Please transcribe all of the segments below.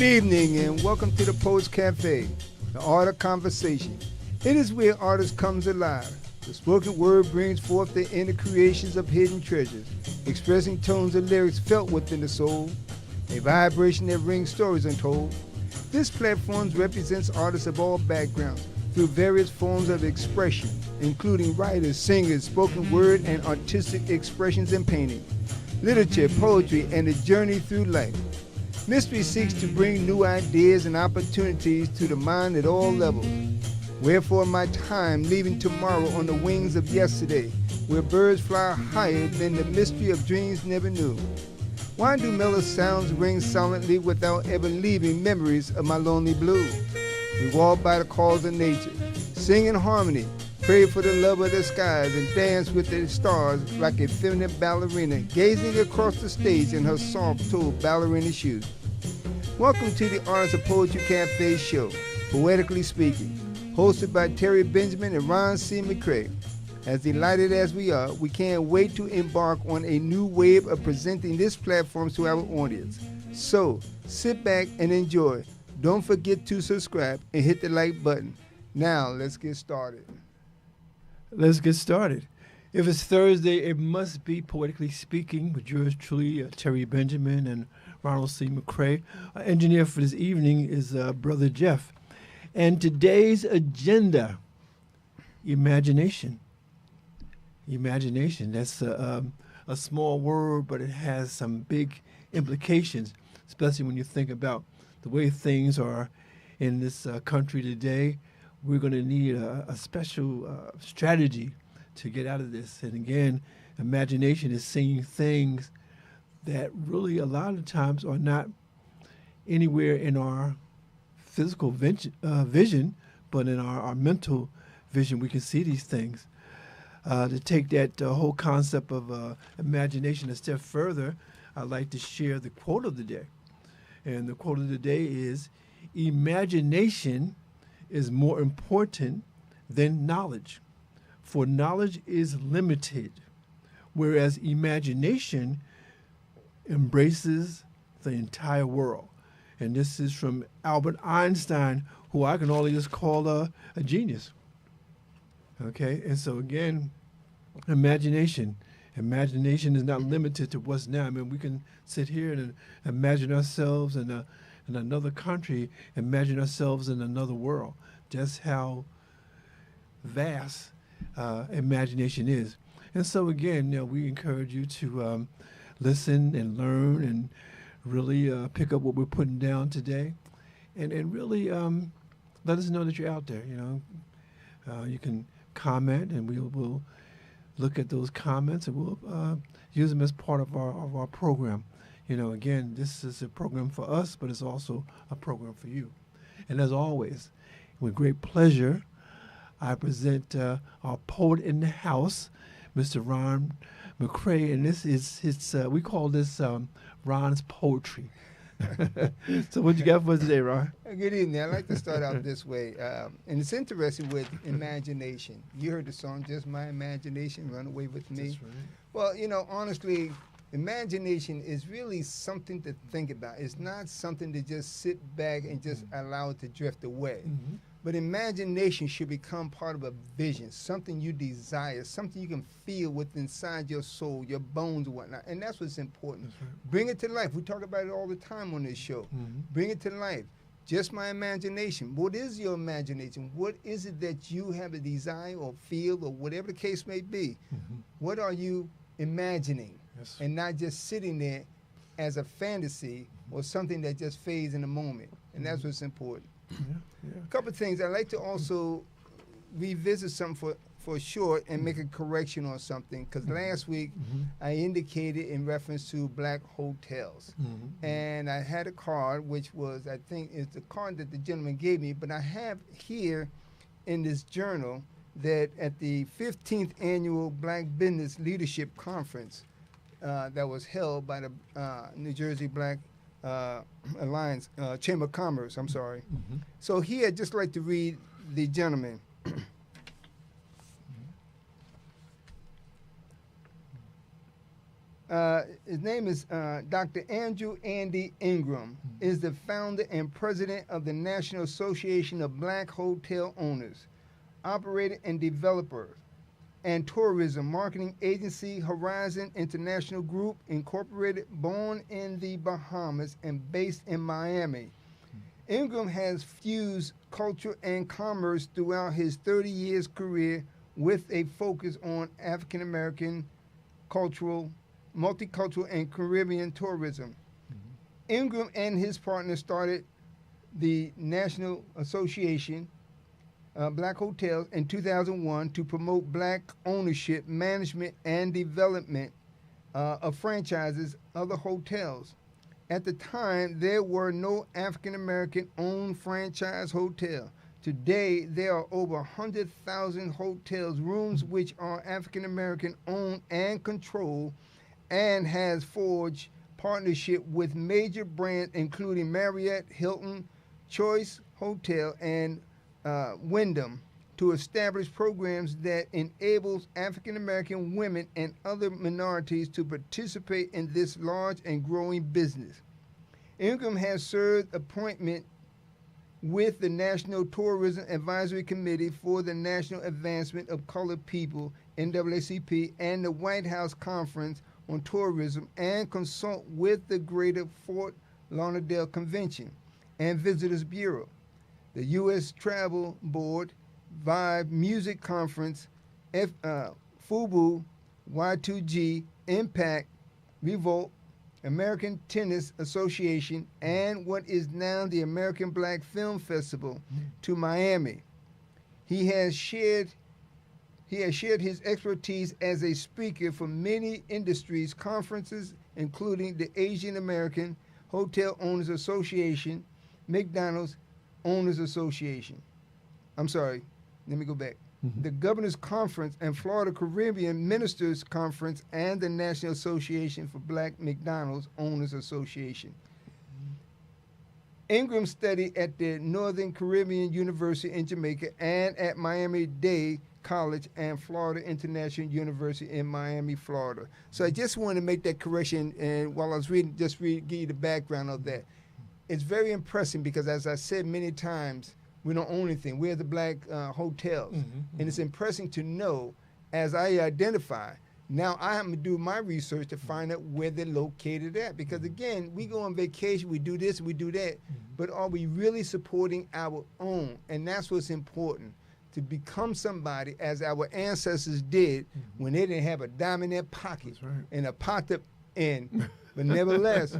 Good evening and welcome to the Poets Cafe, the art of conversation. It is where artist comes alive. The spoken word brings forth the inner creations of hidden treasures, expressing tones of lyrics felt within the soul, a vibration that rings stories untold. This platform represents artists of all backgrounds through various forms of expression, including writers, singers, spoken word, and artistic expressions in painting, literature, poetry, and the journey through life. Mystery seeks to bring new ideas and opportunities to the mind at all levels. Wherefore my time leaving tomorrow on the wings of yesterday, where birds fly higher than the mystery of dreams never knew. Why do mellow sounds ring silently without ever leaving memories of my lonely blue? We walk by the calls of nature, sing in harmony, pray for the love of the skies, and dance with the stars like a feminine ballerina, gazing across the stage in her soft-toed ballerina shoes. Welcome to the Artists of Poetry Cafe show, Poetically Speaking, hosted by Terry Benjamin and Ron C. McCrae. As delighted as we are, we can't wait to embark on a new wave of presenting this platform to our audience. So, sit back and enjoy. Don't forget to subscribe and hit the like button. Now, let's get started. Let's get started. If it's Thursday, it must be Poetically Speaking with yours truly, Terry Benjamin and Ronald C. McCrae. Our engineer for this evening is Brother Jeff. And today's agenda, imagination. Imagination, that's a small word, but it has some big implications, especially when you think about the way things are in this country today. We're going to need a special strategy to get out of this. And again, imagination is seeing things that really a lot of times are not anywhere in our physical vision, but in our mental vision, we can see these things. To take that whole concept of imagination a step further, I'd like to share the quote of the day. And the quote of the day is, "Imagination is more important than knowledge, for knowledge is limited, whereas imagination embraces the entire world." And this is from Albert Einstein, who I can only just call a genius. Okay, and so again, imagination is not limited to what's now. I mean, we can sit here and imagine ourselves in another country, imagine ourselves in another world. Just how vast imagination is. And so again, we encourage you to listen and learn and really pick up what we're putting down today, and really let us know that you're out there. You can comment, and we'll look at those comments, and we'll use them as part of our program. Again, this is a program for us, but it's also a program for you. And as always, with great pleasure, I present our poet in the house, Mr. Ron McCrae, and this is we call this Ron's Poetry. So what you got for us today, Ron? Good evening. I'd like to start out this way. And it's interesting with imagination. You heard the song, Just My Imagination, Run Away With Me. That's right. Well, honestly, imagination is really something to think about. It's not something to just sit back and just allow it to drift away. Mm-hmm. But imagination should become part of a vision, something you desire, something you can feel within inside your soul, your bones and whatnot. And that's what's important. That's right. Bring it to life. We talk about it all the time on this show. Mm-hmm. Bring it to life. Just my imagination. What is your imagination? What is it that you have a desire or feel or whatever the case may be? Mm-hmm. What are you imagining? Yes. And not just sitting there as a fantasy or something that just fades in a moment. And that's what's important. Yeah. A couple of things. I'd like to also revisit something for short and make a correction on something, because last week I indicated in reference to black hotels. And I had a card, which was, I think, is the card that the gentleman gave me, but I have here in this journal that at the 15th Annual Black Business Leadership Conference that was held by the New Jersey Black Alliance, Chamber of Commerce, I'm sorry. So here, I'd just like to read the gentleman. his name is Dr. Andrew Andy Ingram, is the founder and president of the National Association of Black Hotel Owners, Operators and Developers, and Tourism Marketing Agency Horizon International Group, Incorporated, born in the Bahamas and based in Miami. Ingram has fused culture and commerce throughout his 30 years career with a focus on African American cultural, multicultural, and Caribbean tourism. Ingram and his partner started the National Association Black Hotels in 2001 to promote black ownership, management, and development of franchises of the hotels. At the time, there were no African American owned franchise hotel. Today, there are over 100,000 hotels, rooms which are African American owned and controlled, and has forged partnership with major brands including Marriott, Hilton, Choice Hotel, and Wyndham to establish programs that enables African American women and other minorities to participate in this large and growing business. Ingram has served appointment with the National Tourism Advisory Committee for the National Advancement of Colored People, NAACP, and the White House Conference on Tourism, and consult with the Greater Fort Lauderdale Convention and Visitors Bureau, the U.S. Travel Board, Vibe Music Conference, FUBU, Y2G, Impact, Revolt, American Tennis Association, and what is now the American Black Film Festival to Miami. He has shared his expertise as a speaker for many industries conferences, including the Asian American Hotel Owners Association, McDonald's Owners Association. I'm sorry, let me go back. The Governor's Conference and Florida Caribbean Ministers Conference, and the National Association for Black McDonald's Owners Association. Ingram studied at the Northern Caribbean University in Jamaica and at Miami-Dade College and Florida International University in Miami, Florida. So I just wanted to make that correction, and while I was reading, give you the background of that. It's very impressive because, as I said many times, we don't own anything. We're the black hotels. And it's impressive to know, as I identify, now I have to do my research to find out where they're located at. Because again, we go on vacation, we do this, we do that, but are we really supporting our own? And that's what's important, to become somebody as our ancestors did when they didn't have a dime in their pocket and a pot up in. But nevertheless,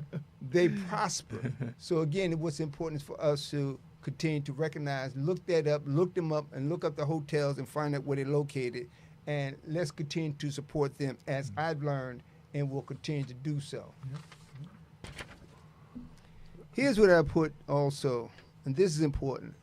they prosper. So again, what's important is for us to continue to recognize, look that up, look them up, and look up the hotels and find out where they're located. And let's continue to support them as I've learned and will continue to do so. Here's what I put also, and this is important.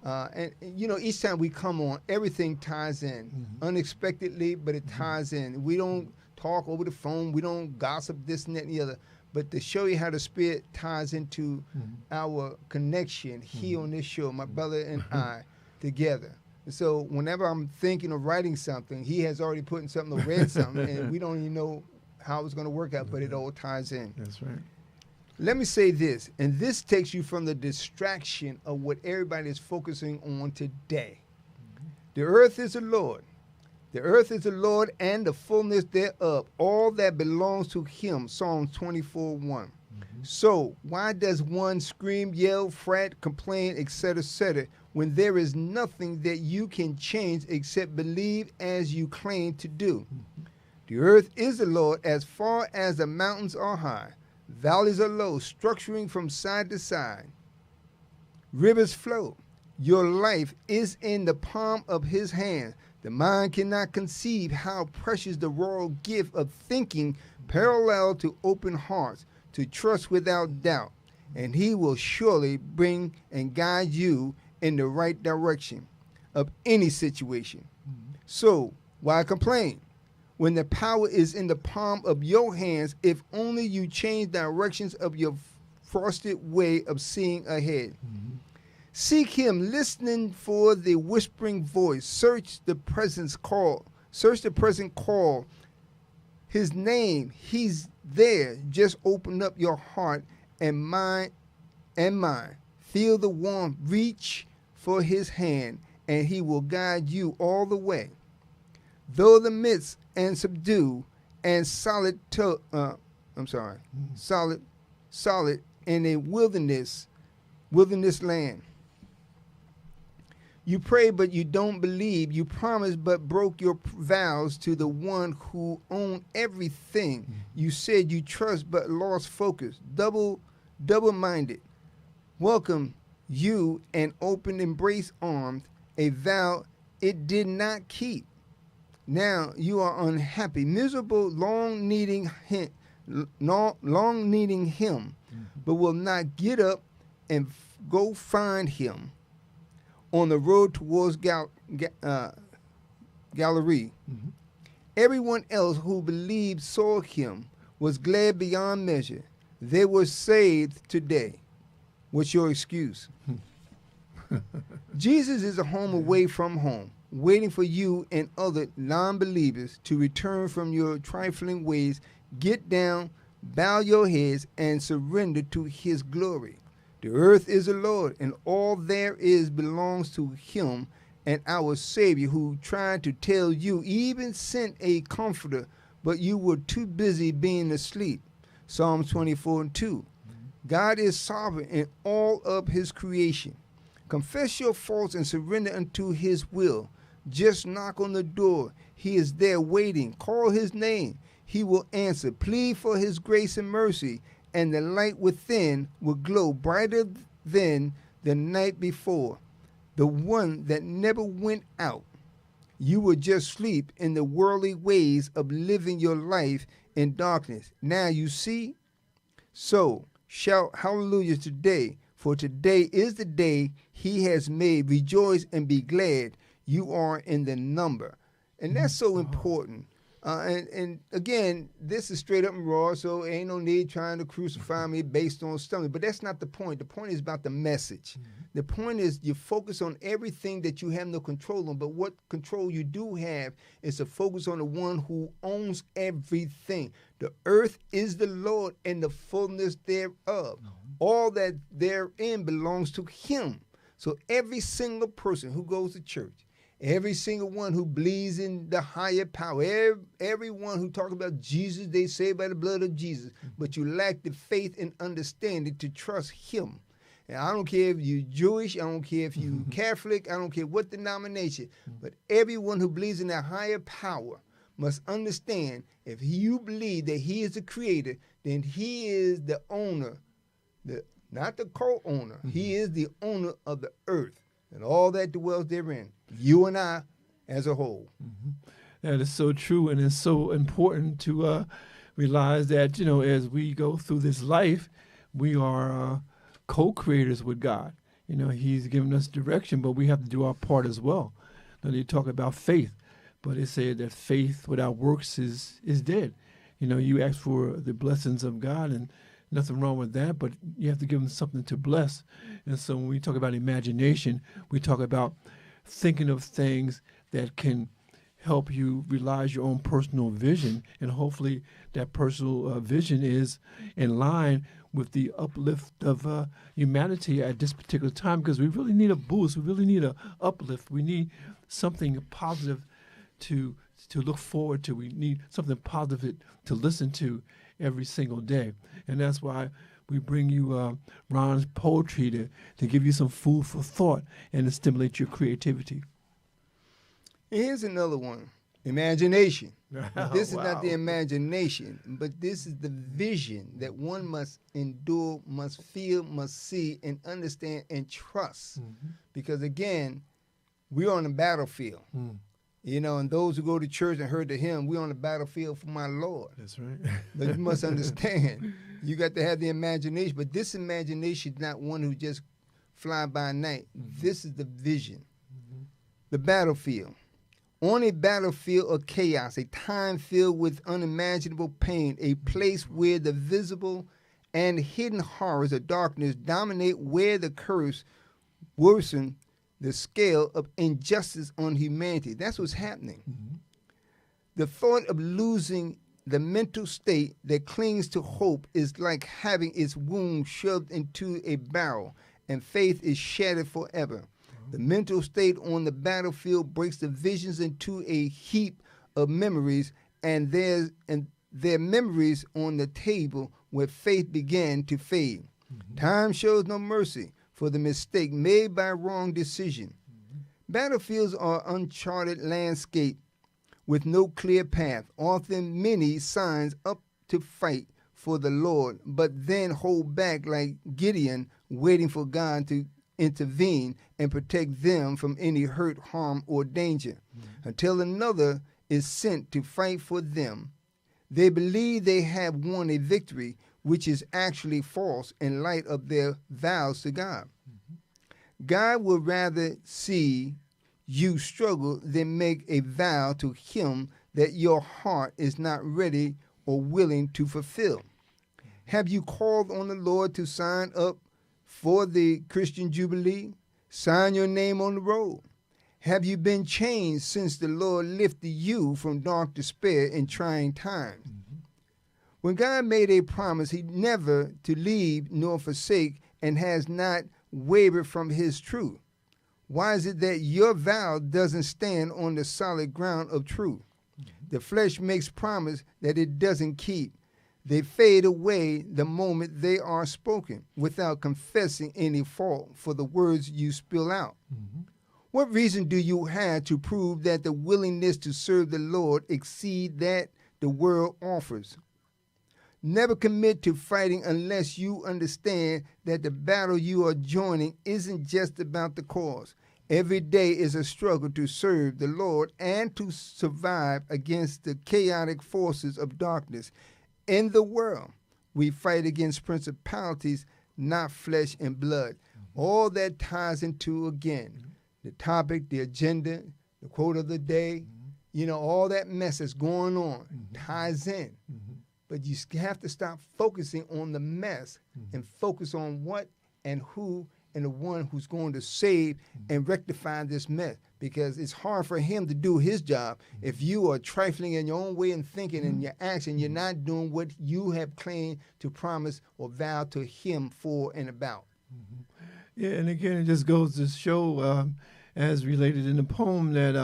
And you know, each time we come on, everything ties in unexpectedly, but it ties in. We don't talk over the phone. We don't gossip this and that and the other. But to show you how the Spirit ties into our connection here on this show, my brother and I together. And so whenever I'm thinking of writing something, he has already put in something or read something, and we don't even know how it's going to work out, but it all ties in. That's right. Let me say this, and this takes you from the distraction of what everybody is focusing on today. The earth is the Lord. The earth is the Lord and the fullness thereof, all that belongs to him, Psalms 24:1. So why does one scream, yell, fret, complain, etc., etc., when there is nothing that you can change except believe as you claim to do? The earth is the Lord as far as the mountains are high. Valleys are low, structuring from side to side. Rivers flow. Your life is in the palm of his hand. The mind cannot conceive how precious the royal gift of thinking parallel to open hearts, to trust without doubt, and he will surely bring and guide you in the right direction of any situation. So why complain when the power is in the palm of your hands, if only you change directions of your frosted way of seeing ahead? Seek him, listening for the whispering voice. Search the present call. His name, he's there. Just open up your heart and mind. Feel the warmth. Reach for his hand, and he will guide you all the way. Though the midst and subdue and solid in a wilderness land. You pray, but you don't believe. You promise, but broke your vows to the one who owned everything. You said you trust, but lost focus. Double-minded. Welcome you and open embrace arms, a vow it did not keep. Now you are unhappy, miserable, long needing him, but will not get up and go find him on the road towards Galilee. Everyone else who believed saw him, was glad beyond measure. They were saved today. What's your excuse? Jesus is a home away from home, waiting for you and other non-believers to return from your trifling ways. Get down, bow your heads, and surrender to his glory. The earth is the Lord, and all there is belongs to him, and our Savior, who tried to tell you, even sent a comforter, but you were too busy being asleep. Psalms 24:2. God is sovereign in all of his creation. Confess your faults and surrender unto his will. Just knock on the door. He is there waiting. Call his name. He will answer. Plead for his grace and mercy, and the light within will glow brighter than the night before, the one that never went out. You will just sleep in the worldly ways of living your life in darkness. Now you see? So shout hallelujah today, for today is the day he has made. Rejoice and be glad. You are in the number. And that's so important. And again, this is straight up and raw, so ain't no need trying to crucify me based on something. But that's not the point. The point is about the message. The point is you focus on everything that you have no control on, but what control you do have is to focus on the one who owns everything. The earth is the Lord and the fullness thereof. All that therein belongs to him. So every single person who goes to church, every single one who believes in the higher power, everyone who talks about Jesus, they say by the blood of Jesus, but you lack the faith and understanding to trust him. And I don't care if you're Jewish, I don't care if you're Catholic, I don't care what denomination, but everyone who believes in that higher power must understand if you believe that he is the creator, then he is the owner, not the co-owner. He is the owner of the earth and all that dwells therein. You and I as a whole. That is so true, and it's so important to realize that, as we go through this life, we are co-creators with God. He's given us direction, but we have to do our part as well. Now, they talk about faith, but they say that faith without works is dead. You ask for the blessings of God, and nothing wrong with that, but you have to give them something to bless. And so when we talk about imagination, we talk about thinking of things that can help you realize your own personal vision, and hopefully that personal vision is in line with the uplift of humanity at this particular time, because we really need a boost. We really need an uplift. We need something positive to look forward to. We need something positive to listen to every single day. And that's why we bring you Ron's poetry to give you some food for thought and to stimulate your creativity. Here's another one. Imagination. This is Wow. not the imagination, but this is the vision that one must endure, must feel, must see, and understand and trust. Because again, we're on the battlefield. And those who go to church and heard the hymn, we're on the battlefield for my Lord. That's right. But you must understand, you got to have the imagination. But this imagination is not one who just fly by night. This is the vision. The battlefield. On a battlefield of chaos, a time filled with unimaginable pain, a place where the visible and hidden horrors of darkness dominate, where the curse worsen the scale of injustice on humanity. That's what's happening. The thought of losing the mental state that clings to hope is like having its wound shoved into a barrel, and faith is shattered forever. The mental state on the battlefield breaks the visions into a heap of memories, and their memories on the table where faith began to fade. Time shows no mercy for the mistake made by wrong decision. Battlefields are uncharted landscape with no clear path, often many signs up to fight for the Lord, but then hold back like Gideon, waiting for God to intervene and protect them from any hurt, harm, or danger, until another is sent to fight for them. They believe they have won a victory, which is actually false in light of their vows to God. God would rather see you struggle than make a vow to him that your heart is not ready or willing to fulfill. Have you called on the Lord to sign up for the Christian Jubilee? Sign your name on the roll. Have you been changed since the Lord lifted you from dark despair in trying times? When God made a promise, he never to leave nor forsake, and has not wavered from his truth. Why is it that your vow doesn't stand on the solid ground of truth? The flesh makes promise that it doesn't keep. They fade away the moment they are spoken without confessing any fault for the words you spill out. What reason do you have to prove that the willingness to serve the Lord exceed that the world offers? Never commit to fighting unless you understand that the battle you are joining isn't just about the cause. Every day is a struggle to serve the Lord and to survive against the chaotic forces of darkness. In the world, we fight against principalities, not flesh and blood. All that ties into, again, the topic, the agenda, the quote of the day, all that mess that's going on ties in. But you have to stop focusing on the mess and focus on what and who and the one who's going to save and rectify this mess. Because it's hard for him to do his job if you are trifling in your own way and thinking and your action. You're not doing what you have claimed to promise or vow to him for and about. Yeah, and again, it just goes to show, as related in the poem, that,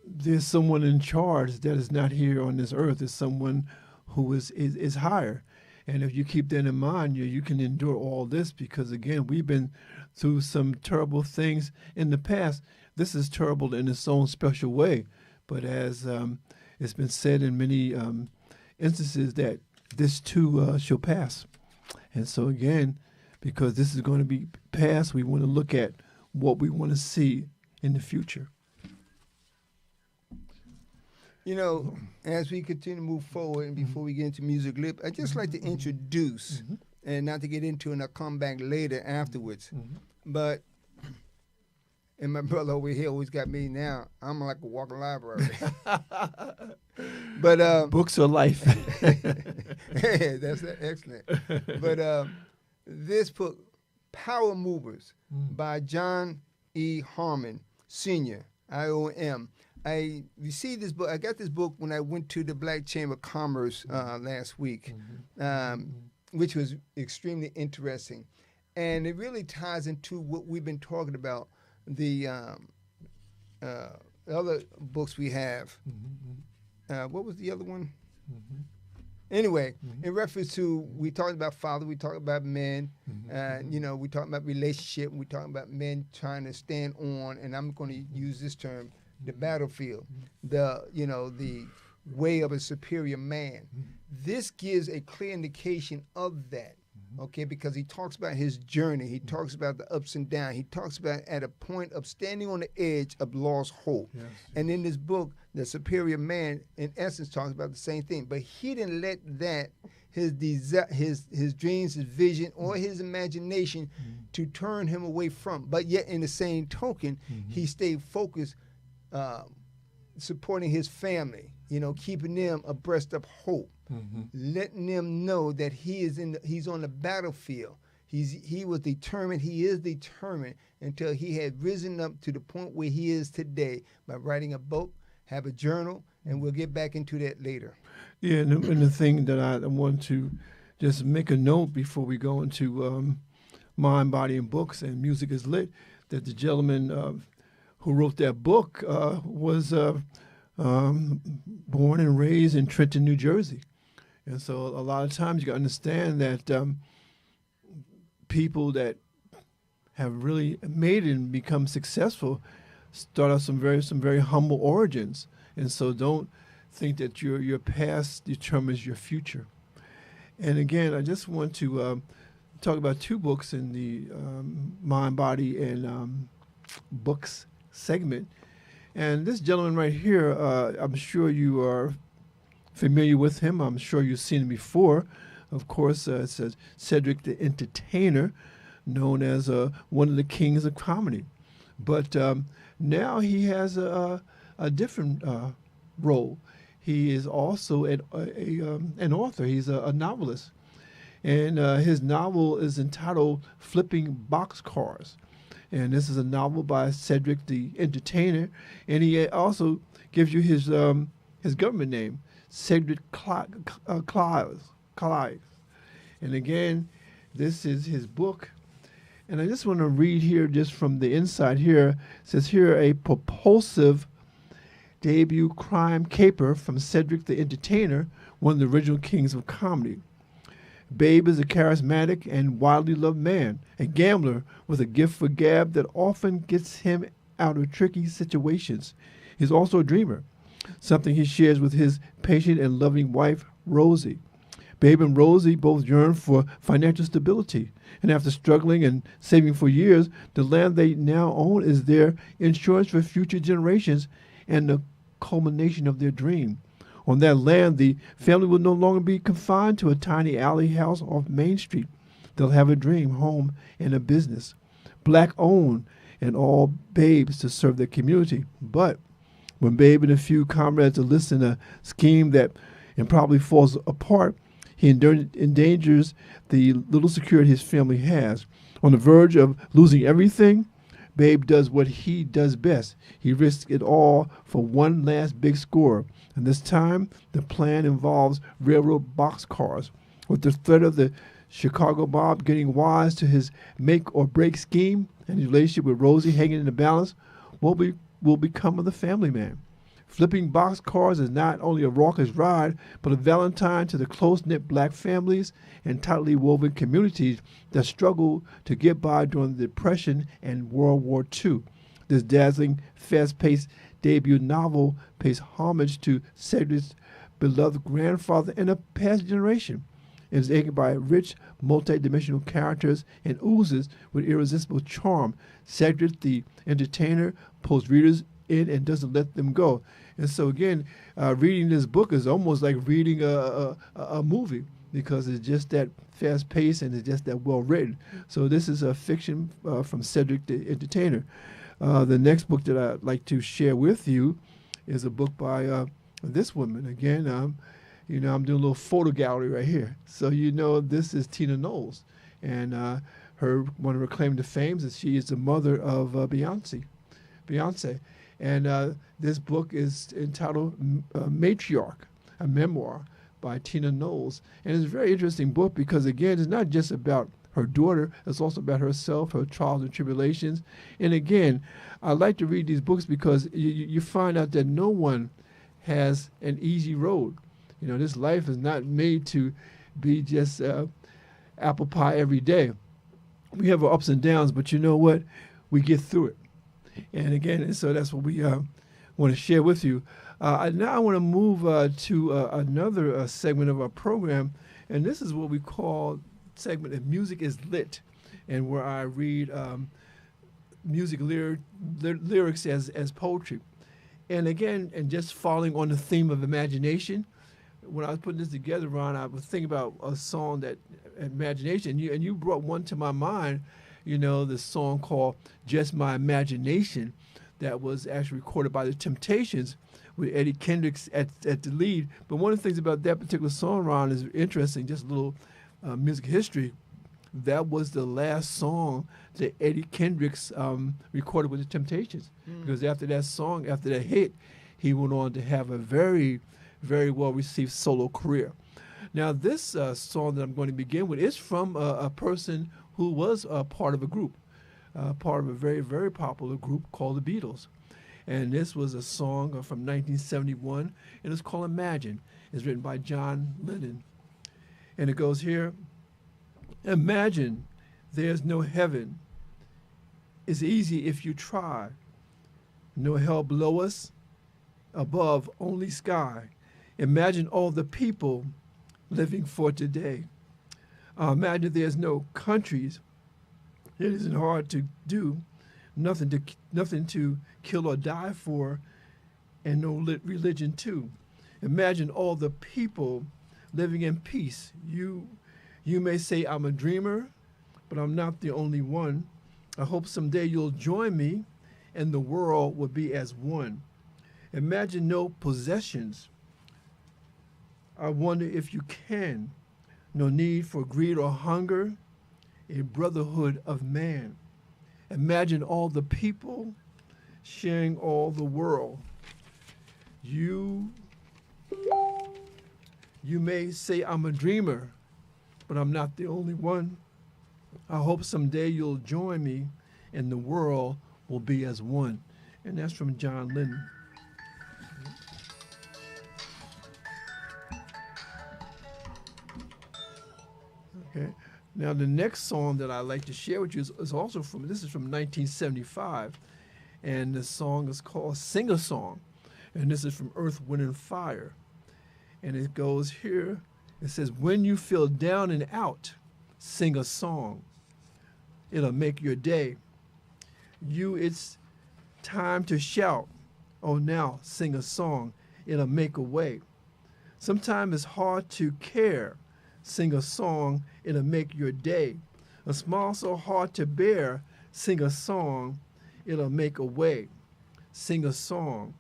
there's someone in charge that is not here on this earth. There's someone who is higher. And if you keep that in mind, you can endure all this because, again, we've been through some terrible things in the past. This is terrible in its own special way. But as it's been said in many instances that this too shall pass. And so, again, because this is going to be past, we want to look at what we want to see in the future. As we continue to move forward and before we get into music lip, I'd just like to introduce, and not to get into it, and I'll come back later afterwards. But, and my brother over here always got me now, I'm like a walking library. But books are life. That's excellent. But this book, Power Movers, by John E. Harmon, Sr., IOM. I received this book. I got this book when I went to the Black Chamber of Commerce last week, which was extremely interesting. And it really ties into what we've been talking about, the other books we have. What was the other one? Anyway, in reference to, we talked about father, we talked about men, we talked about relationship, we talked about men trying to stand on, and I'm going to use this term, the battlefield, the way of a superior man. This gives a clear indication of that, okay, because he talks about his journey. He talks about the ups and downs. He talks about at a point of standing on the edge of lost hope. Yes. And in this book, the superior man, in essence, talks about the same thing. But he didn't let that, his dreams, his vision, or his imagination to turn him away from. But yet, in the same token, he stayed focused, supporting his family, keeping them abreast of hope, letting them know that he's on the battlefield. He was determined, he is determined until he had risen up to the point where he is today by writing a book, have a journal, and we'll get back into that later. Yeah, and the thing that I want to just make a note before we go into Mind, Body, and Books and Music is Lit, that the gentleman who wrote that book was born and raised in Trenton, New Jersey. And so a lot of times you got to understand that people that have really made it and become successful start out some very humble origins. And so don't think that your past determines your future. And again, I just want to talk about two books in the Mind, Body, and Books segment. And this gentleman right here, I'm sure you are familiar with him. I'm sure you've seen him before. Of course, it's Cedric the Entertainer, known as one of the kings of comedy. But now he has a different role. He is also an author. He's a novelist. And his novel is entitled Flipping Boxcars. And this is a novel by Cedric the Entertainer. And he also gives you his government name, Cedric Clive. And again, this is his book. And I just want to read here, just from the inside here. It says here, a propulsive debut crime caper from Cedric the Entertainer, one of the original kings of comedy. Babe is a charismatic and widely loved man, a gambler with a gift for gab that often gets him out of tricky situations. He's also a dreamer, something he shares with his patient and loving wife, Rosie. Babe and Rosie both yearn for financial stability, and after struggling and saving for years, the land they now own is their insurance for future generations and the culmination of their dream. On that land, the family will no longer be confined to a tiny alley house off Main Street. They'll have a dream, home, and a business, black-owned, and all Babes to serve their community. But when Babe and a few comrades enlist in a scheme that improbably falls apart, he endangers the little security his family has. On the verge of losing everything, Babe does what he does best. He risks it all for one last big score. And this time, the plan involves railroad boxcars. With the threat of the Chicago mob getting wise to his make-or-break scheme and his relationship with Rosie hanging in the balance, what will become of the family man? Flipping boxcars is not only a raucous ride, but a valentine to the close-knit black families and tightly woven communities that struggled to get by during the Depression and World War II. This dazzling, fast-paced debut novel pays homage to Cedric's beloved grandfather and a past generation. It is anchored by rich, multi-dimensional characters and oozes with irresistible charm. Cedric the Entertainer pulls readers in and doesn't let them go. And so again, reading this book is almost like reading a movie, because it's just that fast-paced and it's just that well-written. So this is a fiction from Cedric the Entertainer. The next book that I'd like to share with you is a book by this woman. Again, I'm doing a little photo gallery right here. So this is Tina Knowles, and one of her claim to fame is she is the mother of Beyonce. And this book is entitled Matriarch, a memoir by Tina Knowles. And it's a very interesting book because, again, it's not just about her daughter, it's also about herself, her trials and tribulations. And again, I like to read these books because you find out that no one has an easy road. This life is not made to be just apple pie every day. We have our ups and downs, but you know what? We get through it. And again, so that's what we want to share with you. Now I want to move to another segment of our program, and this is what we call segment of Music is Lit, and where I read music lyrics as poetry. And again, and just following on the theme of imagination, when I was putting this together, Ron, I was thinking about a song that imagination, and you brought one to my mind. The song called Just My Imagination that was actually recorded by the Temptations with Eddie Kendricks at the lead. But one of the things about that particular song, Ron, is interesting, just a little music history. That was the last song that Eddie Kendricks recorded with the Temptations. Because after that song, after that hit, he went on to have a very, very well received solo career. Now, this song that I'm going to begin with is from a person who was part of a group, part of a very, very popular group called the Beatles. And this was a song from 1971, and it's called Imagine. It's written by John Lennon. And it goes here, imagine there's no heaven. It's easy if you try. No hell below us, above only sky. Imagine all the people living for today. Imagine there's no countries. It isn't hard to do. Nothing to kill or die for, and no religion too. Imagine all the people living in peace. You may say I'm a dreamer, but I'm not the only one. I hope someday you'll join me and the world will be as one. Imagine no possessions. I wonder if you can. No need for greed or hunger, a brotherhood of man. Imagine all the people sharing all the world. You may say I'm a dreamer, but I'm not the only one. I hope someday you'll join me and the world will be as one. And that's from John Lennon. Okay. Now the next song that I'd like to share with you is also from 1975, and the song is called Sing a Song, and this is from Earth, Wind and Fire, and it goes here. It says, when you feel down and out, sing a song. It'll make your day. It's time to shout. Oh, now sing a song. It'll make a way. Sometimes it's hard to care. Sing a song, it'll make your day. A smile so hard to bear, sing a song, it'll make a way. Sing a song,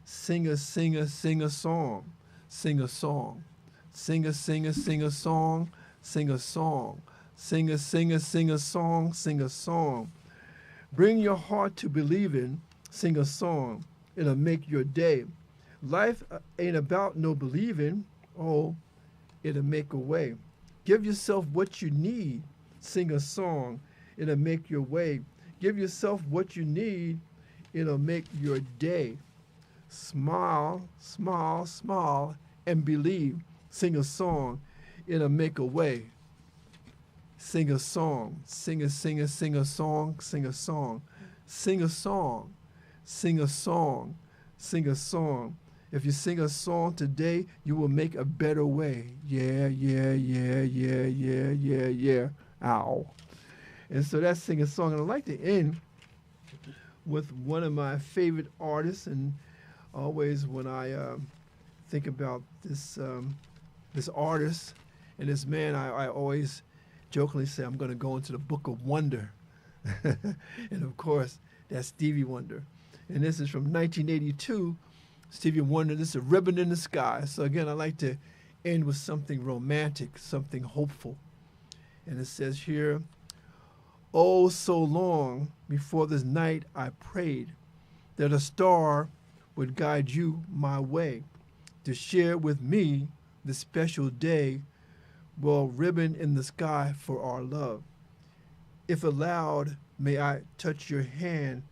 sing a song, sing a song, sing a song, sing a song, sing a song, sing a song, sing a song, sing a song. Bring your heart to believing, sing a song, it'll make your day. Life ain't about no believing, oh, it'll make a way. Give yourself what you need. Sing a song. It'll make your way. Give yourself what you need. It'll make your day. Smile, smile, smile, and believe. Sing a song. It'll make a way. Sing a song. Sing a song. Sing a song. Sing a song. Sing a song. Sing a song. Sing a song. If you sing a song today, you will make a better way. Yeah, yeah, yeah, yeah, yeah, yeah, yeah. Ow. And so that's Sing a Song. And I'd like to end with one of my favorite artists. And always when I think about this artist and this man, I always jokingly say I'm going to go into the book of wonder. And of course, that's Stevie Wonder. And this is from 1982. Stevie Wonder, this is a ribbon in the sky. So again, I like to end with something romantic, something hopeful. And it says here, oh, so long before this night I prayed that a star would guide you my way to share with me this special day, well, ribbon in the sky for our love. If allowed, may I touch your hand,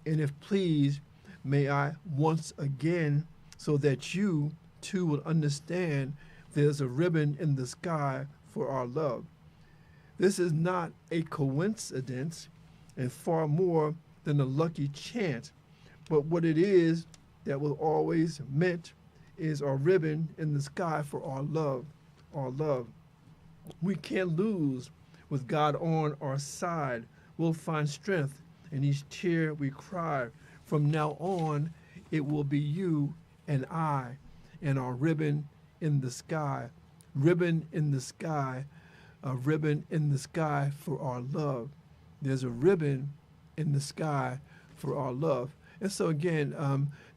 and if pleased, may I once again, so that you too will understand there's a ribbon in the sky for our love. This is not a coincidence and far more than a lucky chance, but what it is that was always meant is our ribbon in the sky for our love, our love. We can't lose with God on our side. We'll find strength in each tear we cry. From now on, it will be you and I and our ribbon in the sky. Ribbon in the sky, a ribbon in the sky for our love. There's a ribbon in the sky for our love. And so again,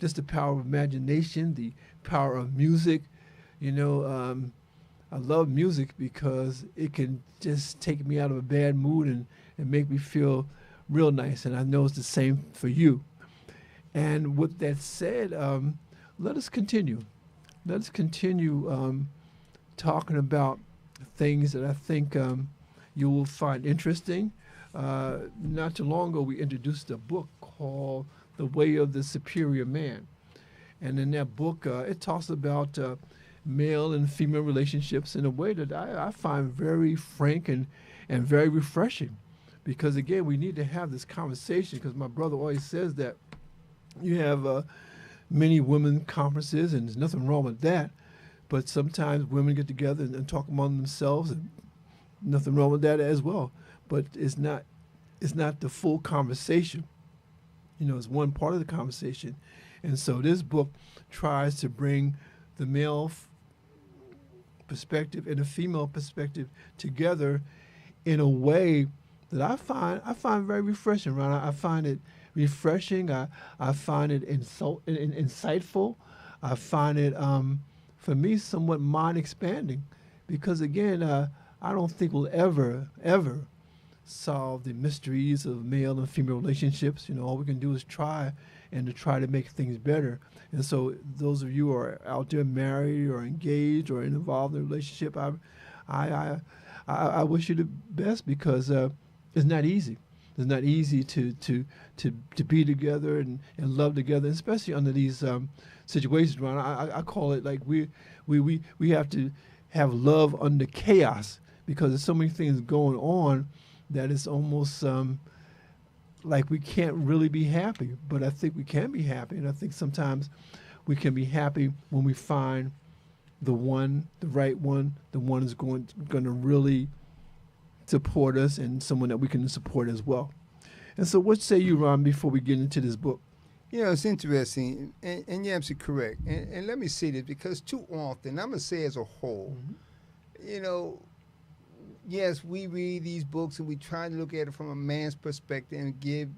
just the power of imagination, the power of music. You know, I love music because it can just take me out of a bad mood and make me feel real nice. And I know it's the same for you. And with that said, let us continue. Let us continue talking about things that I think you will find interesting. Not too long ago, we introduced a book called The Way of the Superior Man. And in that book, it talks about male and female relationships in a way that I find very frank and very refreshing. Because, again, we need to have this conversation because my brother always says that you have many women conferences, and there's nothing wrong with that. But sometimes women get together and talk among themselves, and nothing wrong with that as well. But it's not the full conversation. You know, it's one part of the conversation. And so this book tries to bring the male perspective and the female perspective together in a way that I find very refreshing, Ron. I find it refreshing. I find it insightful. I find it, for me, somewhat mind-expanding because, again, I don't think we'll ever solve the mysteries of male and female relationships. You know, all we can do is try to make things better. And so those of you who are out there married or engaged or involved in a relationship, I wish you the best because it's not easy. It's not easy to be together and love together, especially under these situations. Ron, I call it like we have to have love under chaos because there's so many things going on that it's almost like we can't really be happy. But I think we can be happy, and I think sometimes we can be happy when we find the right one, the one who's going to really support us and someone that we can support as well. And so what say you, Ron, before we get into this book? You know, it's interesting, and you're absolutely correct. And let me say this, because too often, I'm going to say as a whole, you know, yes, we read these books and we try to look at it from a man's perspective and give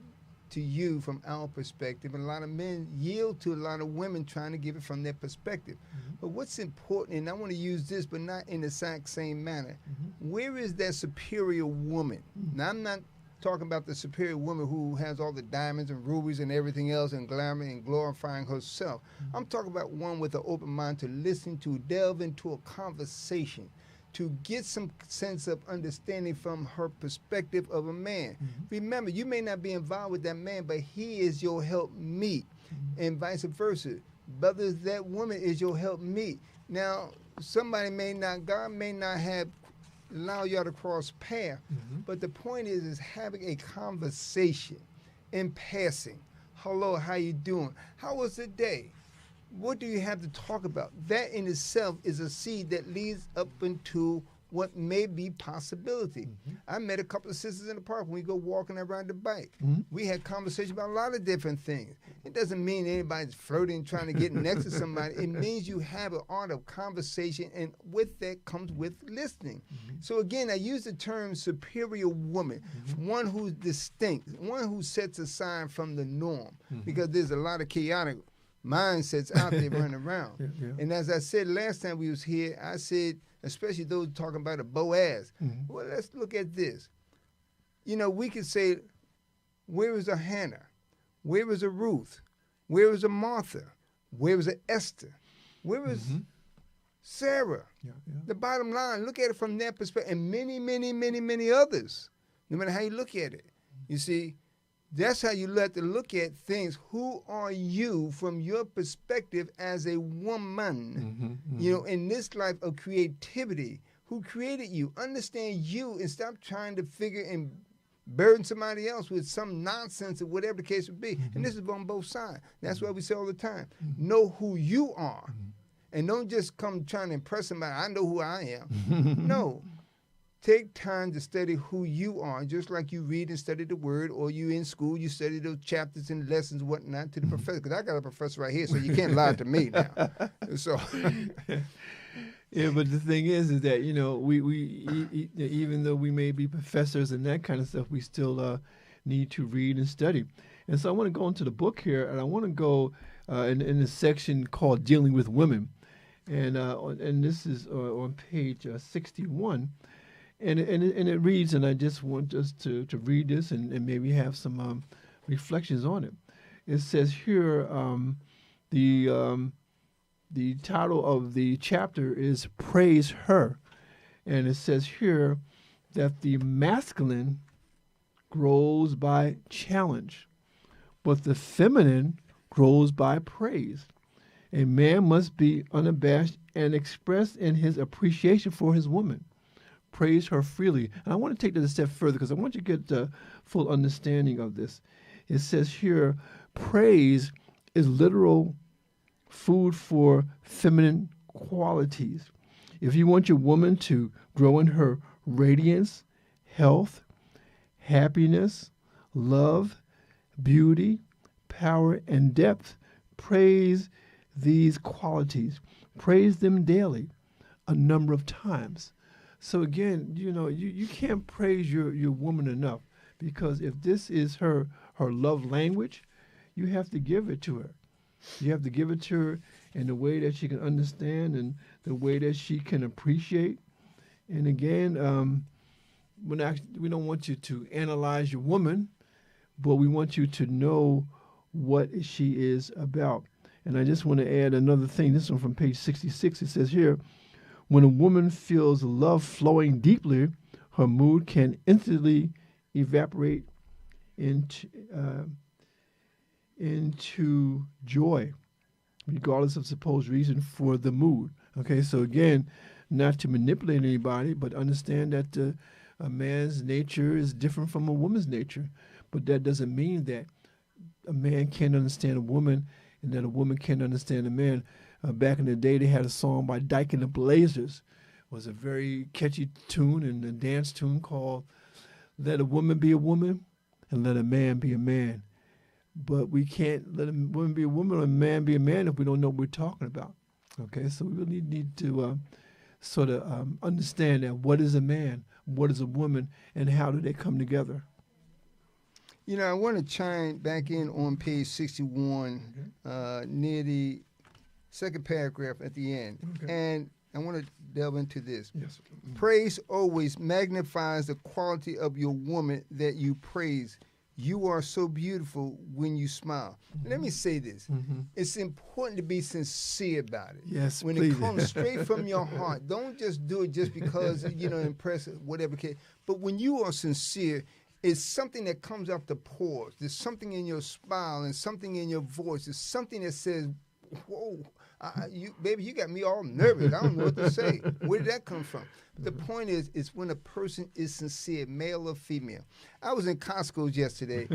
to you from our perspective. And a lot of men yield to a lot of women trying to give it from their perspective. But what's important, and I want to use this, but not in the exact same manner, where is that superior woman? Now, I'm not talking about the superior woman who has all the diamonds and rubies and everything else and glamour and glorifying herself. I'm talking about one with an open mind to listen to, delve into a conversation, to get some sense of understanding from her perspective of a man. Remember, you may not be involved with that man, but he is your helpmeet, and vice versa. Brothers, that woman is your helpmeet. Now, God may not have allowed y'all to cross paths, but the point is having a conversation in passing. Hello, how you doing? How was the day? What do you have to talk about? That in itself is a seed that leads up into what may be possibility. I met a couple of sisters in the park when we go walking around the bike. We had conversation about a lot of different things. It doesn't mean anybody's flirting, trying to get next to somebody. It means you have an art of conversation, and with that comes with listening. So again, I use the term superior woman, one who's distinct, one who sets aside from the norm, because there's a lot of chaotic mindsets out there running around. And as I said last time we was here, I said, especially those talking about a Boaz, well, let's look at this. You know, we could say, where is a Hannah? Where is a Ruth? Where is a Martha? Where is a Esther? Where is Sarah? The bottom line, look at it from that perspective, and many, many, many, many others, no matter how you look at it. You see, that's how you have to look at things. Who are you from your perspective as a woman, you know, in this life of creativity? Who created you? Understand you and stop trying to figure and burden somebody else with some nonsense or whatever the case would be. And this is on both sides. That's why we say all the time, know who you are. And don't just come trying to impress somebody. I know who I am. No. Take time to study who you are, just like you read and study the word, or you in school, you study those chapters and lessons, whatnot, to the professor. Because I got a professor right here, so you can't lie to me now. So, yeah, but the thing is that, you know, we even though we may be professors and that kind of stuff, we still need to read and study. And so I want to go into the book here, and I want to go in a section called Dealing with Women. And this is on page 61. And it reads, and I just want us to read this and maybe have some reflections on it. It says here, the the title of the chapter is Praise Her. And it says here that the masculine grows by challenge, but the feminine grows by praise. A man must be unabashed and express in his appreciation for his woman. Praise her freely. And I want to take that a step further because I want you to get the full understanding of this. It says here, praise is literal food for feminine qualities. If you want your woman to grow in her radiance, health, happiness, love, beauty, power, and depth, praise these qualities. Praise them daily, a number of times. So again, you can't praise your woman enough, because if this is her love language, you have to give it to her. You have to give it to her in the way that she can understand and the way that she can appreciate. And again, we don't want you to analyze your woman, but we want you to know what she is about. And I just want to add another thing. This one from page 66. It says here, when a woman feels love flowing deeply, her mood can instantly evaporate into joy, regardless of supposed reason for the mood. Okay, so again, not to manipulate anybody, but understand that a man's nature is different from a woman's nature. But that doesn't mean that a man can't understand a woman and that a woman can't understand a man. Back in the day, they had a song by Dyke and the Blazers. It was a very catchy tune and a dance tune called Let a Woman Be a Woman and Let a Man Be a Man. But we can't let a woman be a woman or a man be a man if we don't know what we're talking about. Okay, so we really need to sort of understand that what is a man, what is a woman, and how do they come together. I want to chime back in on page 61, near the second paragraph at the end. Okay. And I want to delve into this. Yes. Praise always magnifies the quality of your woman that you praise. You are so beautiful when you smile. Mm-hmm. Let me say this. Mm-hmm. It's important to be sincere about it. Yes, when please. It comes straight from your heart. Don't just do it just because, impress whatever case. But when you are sincere, it's something that comes off the pores. There's something in your smile and something in your voice. There's something that says, whoa, baby, you got me all nervous. I don't know what to say. Where did that come from? The point is when a person is sincere, male or female. I was in Costco's yesterday,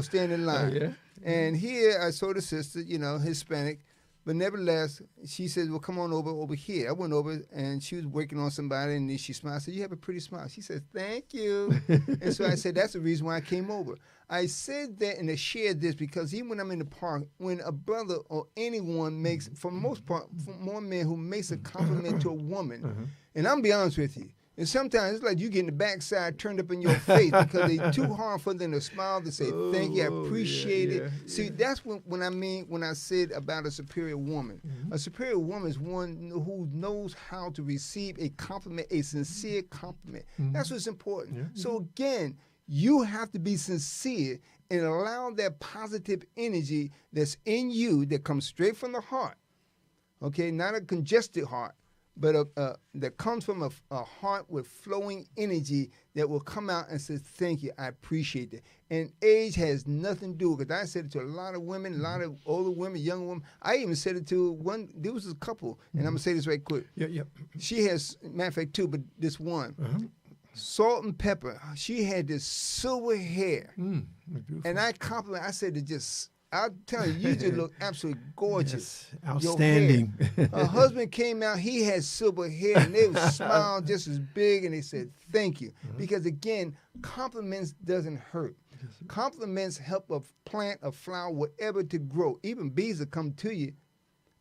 standing in line. Oh, yeah? And here I saw the sister, Hispanic. But nevertheless, she said, well, come on over here. I went over, and she was working on somebody, and then she smiled. I said, you have a pretty smile. She said, thank you. And so I said, that's the reason why I came over. I said that and I shared this because even when I'm in the park, when a brother or anyone makes, for the most part, for more men who makes a compliment to a woman, and I'm be honest with you, and sometimes it's like you getting the backside turned up in your face because it's too hard for them to smile to say, thank you, I appreciate it. See, that's what I mean when I said about a superior woman. Mm-hmm. A superior woman is one who knows how to receive a compliment, a sincere compliment. Mm-hmm. That's what's important. Yeah. So again, you have to be sincere and allow that positive energy that's in you that comes straight from the heart, okay, not a congested heart, but that comes from a heart with flowing energy that will come out and say, thank you, I appreciate it. And age has nothing to do with it. I said it to a lot of women, a lot of older women, young women. I even said it to one, there was a couple, and I'm going to say this right quick. Yeah. She has, matter of fact, two, but this one. Salt and pepper. She had this silver hair. And I complimented, I said, I'll tell you just look absolutely gorgeous. Yes, outstanding. Her husband came out, he had silver hair, and they would smile just as big, and they said, thank you. Because again, compliments doesn't hurt. Compliments help a plant, a flower, whatever to grow. Even bees will come to you.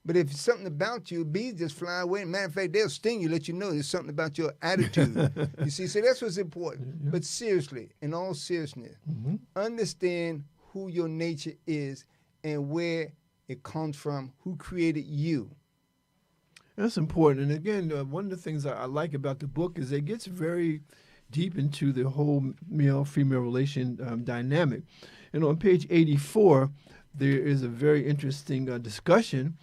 But if it's something about you, bees just fly away. Matter of fact, they'll sting you, let you know there's something about your attitude. You see, so that's what's important. Yeah. But seriously, in all seriousness, understand who your nature is and where it comes from, who created you. That's important. And again, one of the things I like about the book is it gets very deep into the whole male-female relation dynamic. And on page 84, there is a very interesting discussion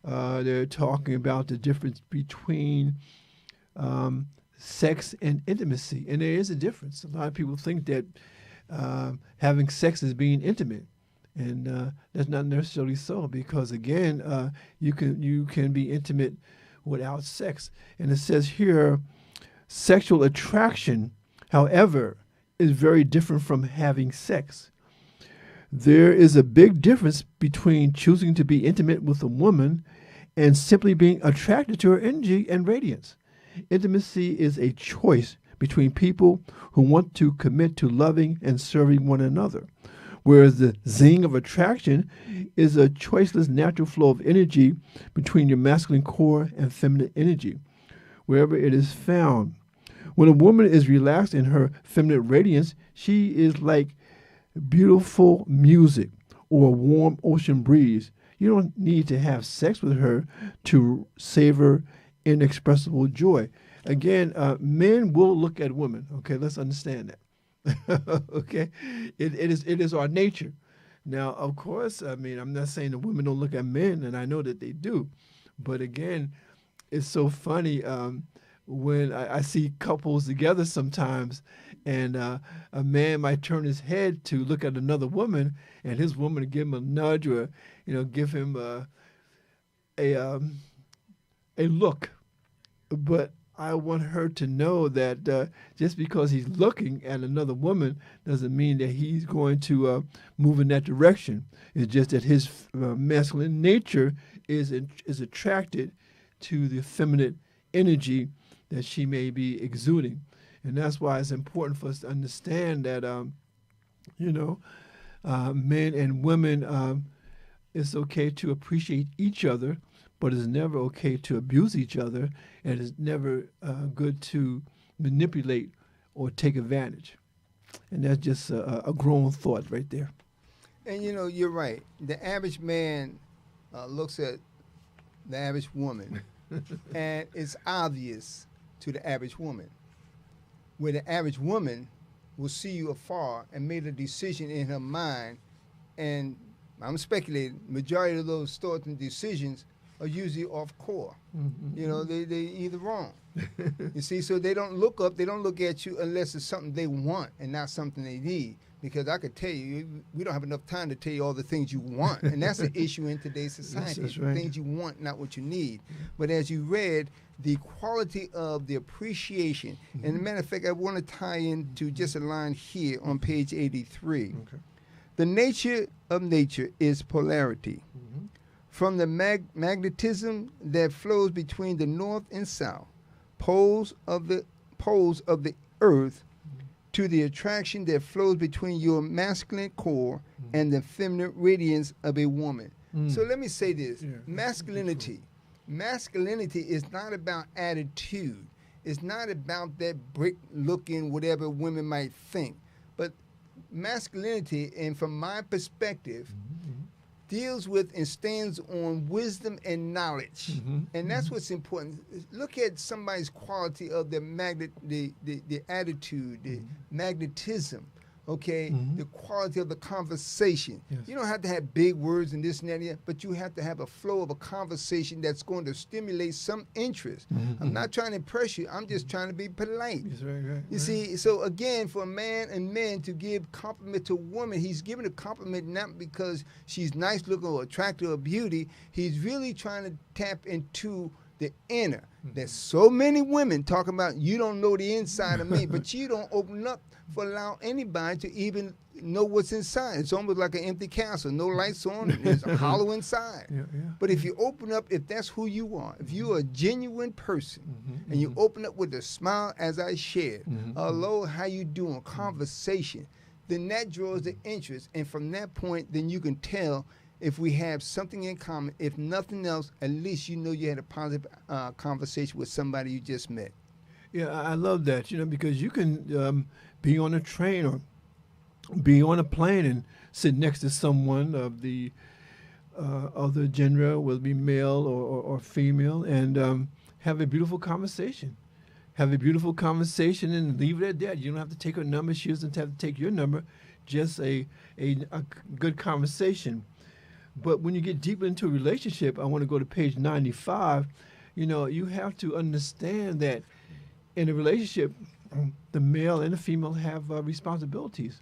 they're talking about the difference between sex and intimacy. And there is a difference. A lot of people think that having sex is being intimate. And that's not necessarily so, because again, you can be intimate without sex. And it says here, sexual attraction, however, is very different from having sex. There is a big difference between choosing to be intimate with a woman and simply being attracted to her energy and radiance. Intimacy is a choice between people who want to commit to loving and serving one another, whereas the zing of attraction is a choiceless natural flow of energy between your masculine core and feminine energy, wherever it is found. When a woman is relaxed in her feminine radiance, she is like beautiful music or a warm ocean breeze. You don't need to have sex with her to savor inexpressible joy. Again, men will look at women. Okay, let's understand that. Okay, it is our nature. Now, of course, I mean, I'm not saying that women don't look at men, and I know that they do. But again, it's so funny when I see couples together sometimes, and a man might turn his head to look at another woman, and his woman will give him a nudge or, give him a look. But I want her to know that just because he's looking at another woman doesn't mean that he's going to move in that direction. It's just that his masculine nature is attracted to the feminine energy that she may be exuding. And that's why it's important for us to understand that, men and women, it's okay to appreciate each other, but it's never okay to abuse each other, and it's never good to manipulate or take advantage. And that's just a grown thought right there. And you're right. The average man looks at the average woman, and it's obvious to the average woman, where the average woman will see you afar and made a decision in her mind, and I'm speculating, majority of those thoughts and decisions are usually off core. Mm-hmm. They either wrong. You see, so they don't look up, they don't look at you unless it's something they want and not something they need. Because I could tell you, we don't have enough time to tell you all the things you want. And that's an issue in today's society. That's right. Things you want, not what you need. But as you read, the quality of the appreciation, and as a matter of fact, I want to tie into just a line here on page 83. Okay. The nature of nature is polarity. Mm-hmm. From the magnetism that flows between the north and south, poles of the earth, to the attraction that flows between your masculine core and the feminine radiance of a woman. So let me say this. Yeah. Masculinity is not about attitude. It's not about that brick-looking whatever women might think. But masculinity, and from my perspective, deals with and stands on wisdom and knowledge. And that's what's important. Look at somebody's quality of the attitude, the magnetism, okay? The quality of the conversation. Yes. You don't have to have big words and this and that, but you have to have a flow of a conversation that's going to stimulate some interest. I'm not trying to impress you. I'm just trying to be polite. That's right. You see, so again, for a man and men to give compliment to a woman, he's giving a compliment not because she's nice looking or attractive or beauty. He's really trying to tap into the inner. There's so many women talking about, you don't know the inside of me, but you don't open up for allow anybody to even know what's inside. It's almost like an empty castle, no lights on, and it's hollow inside. Yeah. But if you open up, if that's who you are, if you're a genuine person, and you open up with a smile as I shared, hello, how you doing, conversation, then that draws the interest. And from that point, then you can tell if we have something in common. If nothing else, at least you know you had a positive conversation with somebody you just met. Yeah, I love that, because you can be on a train or be on a plane and sit next to someone of the other gender, whether it be male or female, and have a beautiful conversation. Have a beautiful conversation and leave it at that. You don't have to take her number. She doesn't have to take your number. Just a good conversation. But when you get deeper into a relationship, I want to go to page 95. You have to understand that in a relationship, the male and the female have responsibilities.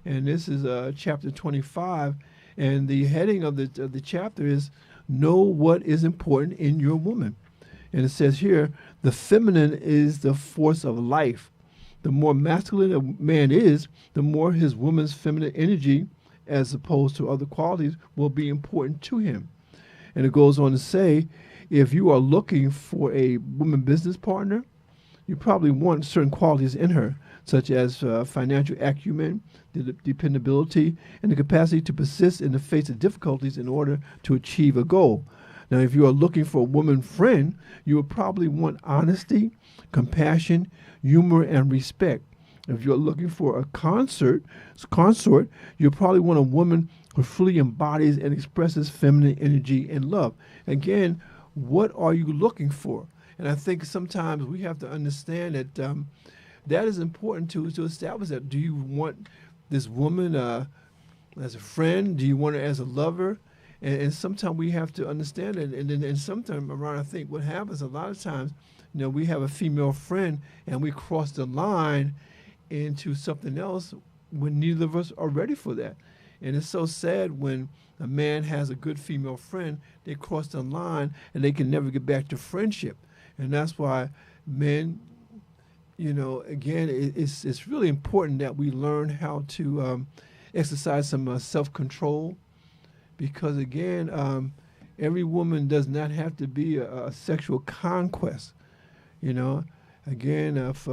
And this is chapter 25. And the heading of the chapter is Know What is Important in Your Woman. And it says here, the feminine is the force of life. The more masculine a man is, the more his woman's feminine energy, as opposed to other qualities, will be important to him. And it goes on to say, if you are looking for a woman business partner, you probably want certain qualities in her, such as financial acumen, dependability, and the capacity to persist in the face of difficulties in order to achieve a goal. Now, if you are looking for a woman friend, you will probably want honesty, compassion, humor, and respect. If you're looking for a consort, you'll probably want a woman who fully embodies and expresses feminine energy and love. Again, what are you looking for? And I think sometimes we have to understand that that is important to establish that. Do you want this woman as a friend? Do you want her as a lover? And sometimes we have to understand it. And sometimes around, I think what happens a lot of times, we have a female friend and we cross the line into something else when neither of us are ready for that. And it's so sad when a man has a good female friend, they cross the line and they can never get back to friendship. And that's why men, again, it's really important that we learn how to exercise some self-control, because, again, every woman does not have to be a sexual conquest. Again, if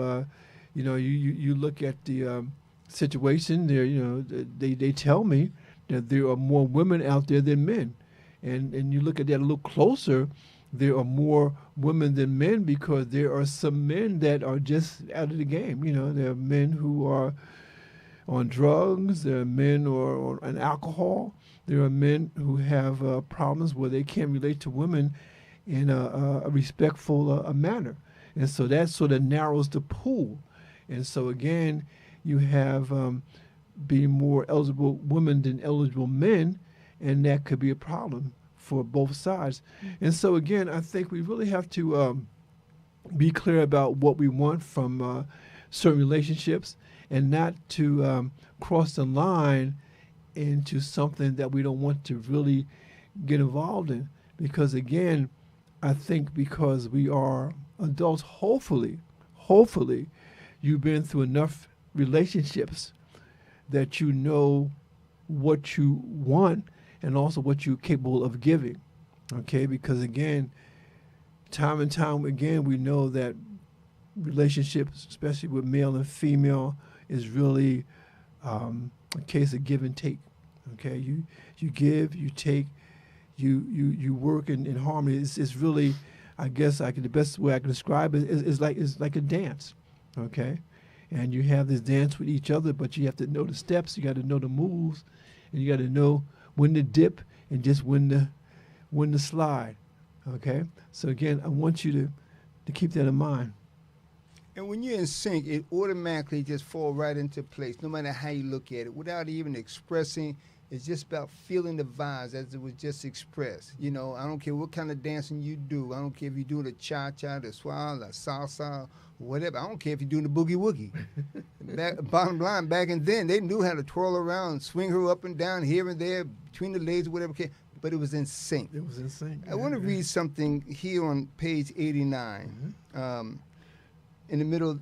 you look at the situation there, they tell me that there are more women out there than men, and you look at that a little closer, there are more women than men, because there are some men that are just out of the game. There are men who are on drugs, there are men who are on alcohol, there are men who have problems where they can't relate to women in a respectful manner. And so that sort of narrows the pool. And so, again, you have being more eligible women than eligible men, and that could be a problem for both sides. And so, again, I think we really have to be clear about what we want from certain relationships, and not to cross the line into something that we don't want to really get involved in. Because, again, I think because we are adults, hopefully, you've been through enough relationships that you know what you want and also what you're capable of giving. Okay? Because, again, time and time again, we know that relationships, especially with male and female, is really a case of give and take. Okay? You give, you take, you work in harmony. It's really, I guess the best way I can describe it is like a dance. Okay? And you have this dance with each other, but you have to know the steps, you got to know the moves, and you got to know when to dip and just when to slide. Okay? So, again, I want you to keep that in mind. And when you're in sync, it automatically just falls right into place, no matter how you look at it, without even expressing. It's just about feeling the vibes as it was just expressed. I don't care what kind of dancing you do. I don't care if you're doing the cha-cha, the swirl, the salsa, whatever. I don't care if you're doing the boogie-woogie. Bottom line, back in then, they knew how to twirl around, swing her up and down, here and there, between the legs, whatever. But it was in sync. It was in sync. I want to read something here on page 89, in the middle of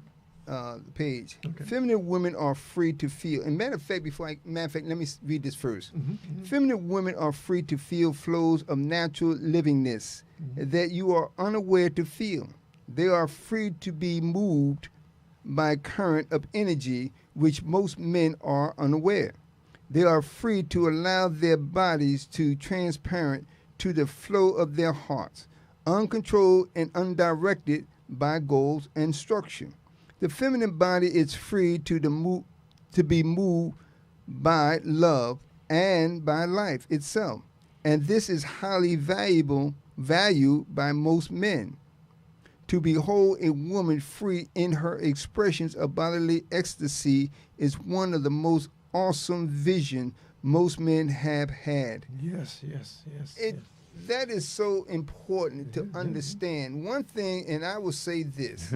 the page. Okay. Feminine women are free to feel. And matter of fact, let me read this first. Feminine women are free to feel flows of natural livingness that you are unaware to feel. They are free to be moved by current of energy, which most men are unaware. They are free to allow their bodies to transparent to the flow of their hearts, uncontrolled and undirected by goals and structure. The feminine body is free to be moved by love and by life itself. And this is highly valued by most men. To behold a woman free in her expressions of bodily ecstasy is one of the most awesome visions most men have had. Yes, yes, yes. It That is so important to Yeah. understand. One thing, and I will say this: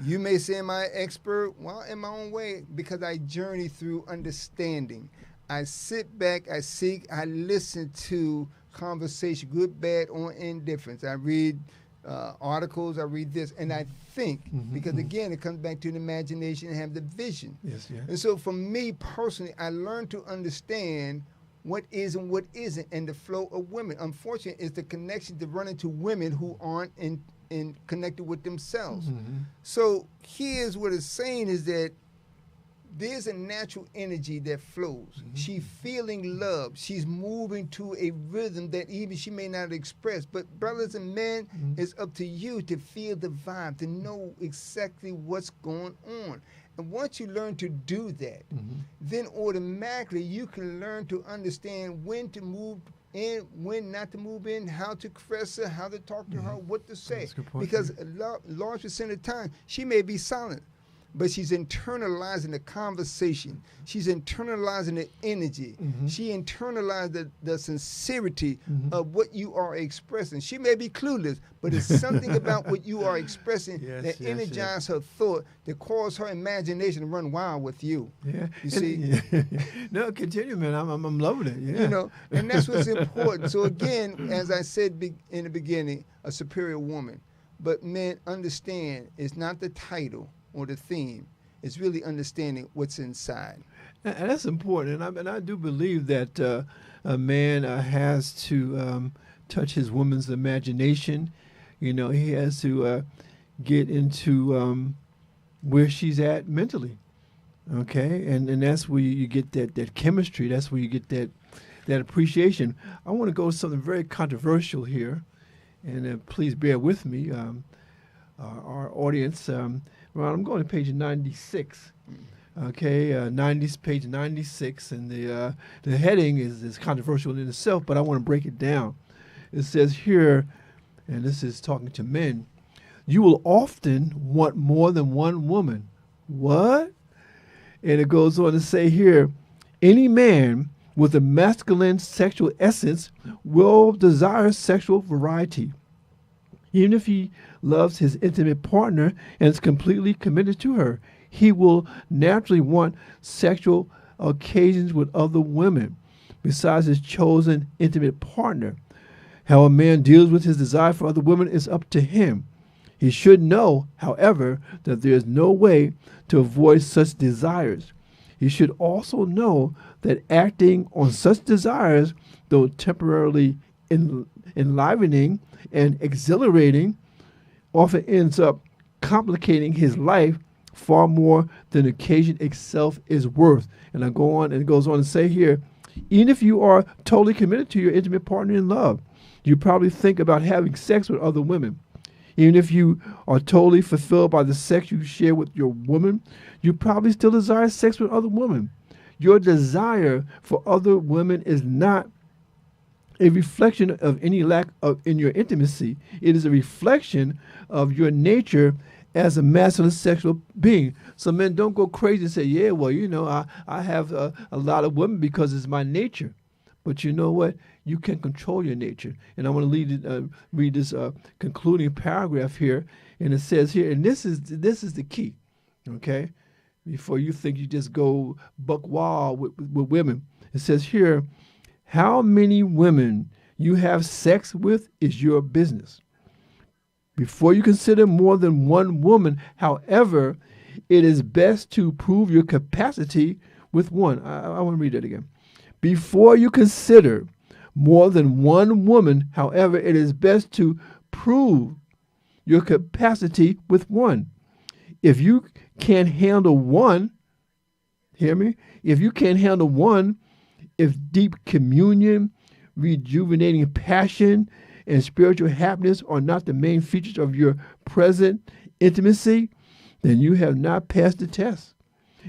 you may say, "Am I an expert?" Well, in my own way, because I journey through understanding. I sit back, I seek, I listen to conversation, good, bad, or indifference. I read articles, I read this, and I think, because again, it comes back to the imagination and have the vision. Yes, yeah. And so for me personally, I learned to understand what is and what isn't, and the flow of women. Unfortunately, it's the connection to run into women who aren't in connected with themselves. So here's what it's saying is that there's a natural energy that flows. She's feeling love. She's moving to a rhythm that even she may not express. But brothers and men, it's up to you to feel the vibe, to know exactly what's going on. And once you learn to do that, then automatically you can learn to understand when to move in, when not to move in, how to caress her, how to talk to her, what to say. That's a good point, Because a large percent of the time, she may be silent, but she's internalizing the conversation. She's internalizing the energy. She internalized the sincerity of what you are expressing. She may be clueless, but it's something about what you are expressing that energizes her thought, that cause her imagination to run wild with you. Yeah. You see? No, continue, man. I'm loving it. Yeah. You know, and that's what's important. So again, as I said in the beginning, a superior woman. But men, understand, it's not the title or the theme. It's really understanding what's inside. And that's important, and I do believe that a man has to touch his woman's imagination. You know, he has to get into where she's at mentally. Okay, and that's where you get that chemistry. That's where you get that appreciation. I want to go to something very controversial here, and please bear with me, our audience. Well, I'm going to page 96. Okay, page 96, and the heading is controversial in itself, but I want to break it down. It says here, and this is talking to men, you will often want more than one woman. What? And it goes on to say here, any man with a masculine sexual essence will desire sexual variety. Even if he loves his intimate partner and is completely committed to her, he will naturally want sexual occasions with other women besides his chosen intimate partner. How a man deals with his desire for other women is up to him. He should know, however, that there is no way to avoid such desires. He should also know that acting on such desires, though temporarily enlivening and exhilarating, often ends up complicating his life far more than the occasion itself is worth. And I go on, and it goes on to say here, even if you are totally committed to your intimate partner in love, you probably think about having sex with other women. Even if you are totally fulfilled by the sex you share with your woman, you probably still desire sex with other women. Your desire for other women is not a reflection of any lack in your intimacy. It is a reflection of your nature as a masculine sexual being. So men, don't go crazy and say, yeah, well, you know, I have a lot of women because it's my nature. But you know what? You can control your nature. And I want to read this concluding paragraph here. And it says here, and this is the key, okay? Before you think you just go buck wild with women. It says here, how many women you have sex with is your business. Before you consider more than one woman, however, it is best to prove your capacity with one. I want to read that again. Before you consider more than one woman, however, it is best to prove your capacity with one. If you can't handle one, hear me? If you can't handle one, if deep communion, rejuvenating passion, and spiritual happiness are not the main features of your present intimacy, then you have not passed the test.